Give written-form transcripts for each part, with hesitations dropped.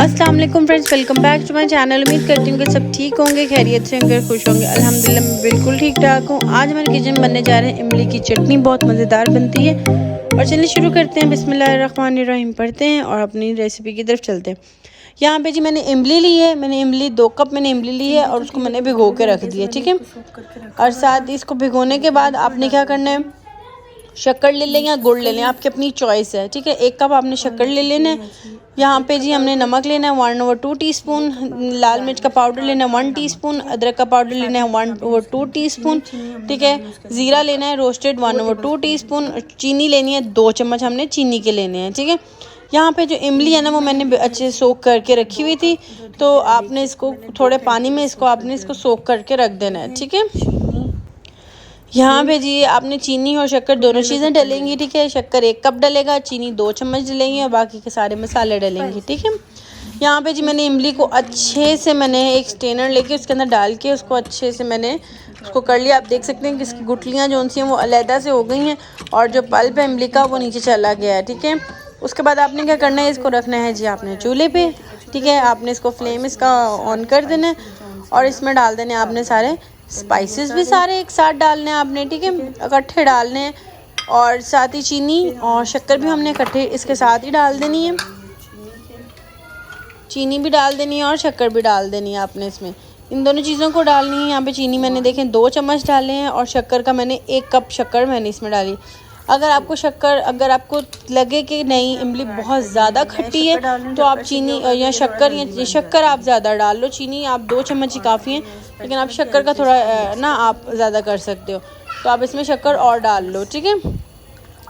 अस्सलाम वालेकुम friends, welcome back to my channel. उम्मीद करती हूँ कि सब ठीक होंगे, खैरियत से होंगे, खुश होंगे। अल्हम्दुलिल्लाह मैं बिल्कुल ठीक ठाक हूँ। आज हमारे किचन में बनने जा रहे हैं इमली की चटनी। बहुत मज़ेदार बनती है। और चलिए शुरू करते हैं। बिस्मिल्लाहिर्रहमानिर्रहीम पढ़ते हैं और अपनी रेसिपी की तरफ चलते हैं। यहाँ पे जी मैंने इमली ली है। मैंने इमली 2 कप मैंने इमली ली है और उसको मैंने भिगो के रख दिया, ठीक है। और साथ ही इसको भिगोने के बाद आपने क्या करना है, शक्कर ले लें या गुड़ ले लें, आपकी अपनी चॉइस है, ठीक है। 1 कप आपने शक्कर ले लेना है। यहाँ पे जी हमने नमक लेना है 1/2 टीस्पून, लाल मिर्च का पाउडर लेना है 1 टीस्पून, अदरक का पाउडर लेना है 1/2 टीस्पून, ठीक है। ज़ीरा लेना है रोस्टेड 1/2 टीस्पून, चीनी लेनी है 2 चम्मच हमने चीनी के लेने हैं, ठीक है। यहाँ पे जो इमली है ना वो मैंने अच्छे सोख करके रखी हुई थी, तो आपने इसको थोड़े पानी में आपने इसको सोख करके रख देना है, ठीक है। यहाँ पे जी आपने चीनी और शक्कर दोनों चीज़ें डलेंगी, ठीक है। शक्कर 1 कप डलेगा, चीनी 2 चम्मच डलेंगी और बाकी के सारे मसाले डलेंगे, ठीक है। यहाँ पे जी मैंने इमली को अच्छे से मैंने एक स्ट्रेनर लेके उसके अंदर डाल के उसको अच्छे से मैंने उसको कर लिया। आप देख सकते हैं कि इसकी गुठलियाँ जो सी हैं वो अलहदा से हो गई हैं और जो पल्प है इमली का वो नीचे चला गया है, ठीक है। उसके बाद आपने क्या करना है, इसको रखना है जी आपने चूल्हे पे, ठीक है। आपने इसको फ्लेम इसका ऑन कर देना है और इसमें डाल देने आपने सारे स्पाइसेस भी सारे एक साथ डालने हैं आपने, ठीक है, इकट्ठे डालने हैं। और साथ ही चीनी और शक्कर भी हमने इकट्ठे इसके साथ ही डाल देनी है। चीनी भी डाल देनी है और शक्कर भी डाल देनी है आपने इसमें, इन दोनों चीज़ों को डालनी है। यहाँ पे चीनी मैंने देखें 2 चम्मच डाले हैं और शक्कर का मैंने 1 कप शक्कर मैंने इसमें डाली। अगर आपको लगे कि नहीं इमली बहुत ज़्यादा खट्टी है तो आप चीनी या शक्कर आप ज़्यादा डाल लो, चीनी आप 2 चम्मच ही काफ़ी है, लेकिन आप शक्कर का थोड़ा ना आप ज़्यादा कर सकते हो, तो आप इसमें शक्कर और डाल लो, ठीक है।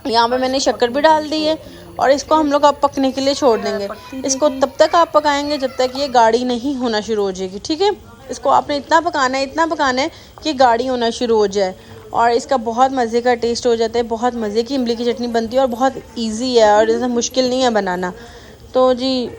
यहाँ पे मैंने शक्कर भी डाल दी है और इसको हम लोग अब पकने के लिए छोड़ देंगे। इसको तब तक आप पकाएंगे जब तक ये गाढ़ी नहीं होना शुरू हो जाएगी, ठीक है। इसको आपने इतना पकाना है कि गाढ़ी होना शुरू हो जाए और इसका बहुत मज़े का टेस्ट हो जाता है। बहुत मज़े की इमली की चटनी बनती है और बहुत ईजी है और ज़्यादा मुश्किल नहीं है बनाना। तो जी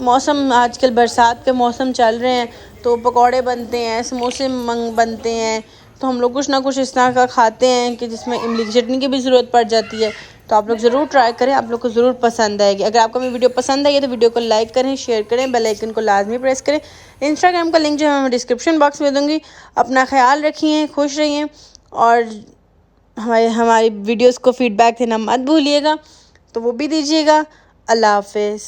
मौसम आजकल बरसात के मौसम चल रहे हैं तो पकौड़े बनते हैं, समोसे बनते हैं, तो हम लोग कुछ ना कुछ इस तरह का खाते हैं कि जिसमें इमली की चटनी की भी ज़रूरत पड़ जाती है। तो आप लोग ज़रूर ट्राई करें, आप लोग को ज़रूर पसंद आएगी। अगर आपको मेरी वीडियो पसंद आई है तो वीडियो को लाइक करें, शेयर करें, बेल आइकन को लाजमी प्रेस करें। इंस्टाग्राम का लिंक जो है मैं डिस्क्रिप्शन बॉक्स में दूँगी। अपना ख्याल रखिए, खुश रहिए और हमारी वीडियोस को फीडबैक देना मत भूलिएगा, तो वो भी दीजिएगा। अल्लाह हाफ़िज़।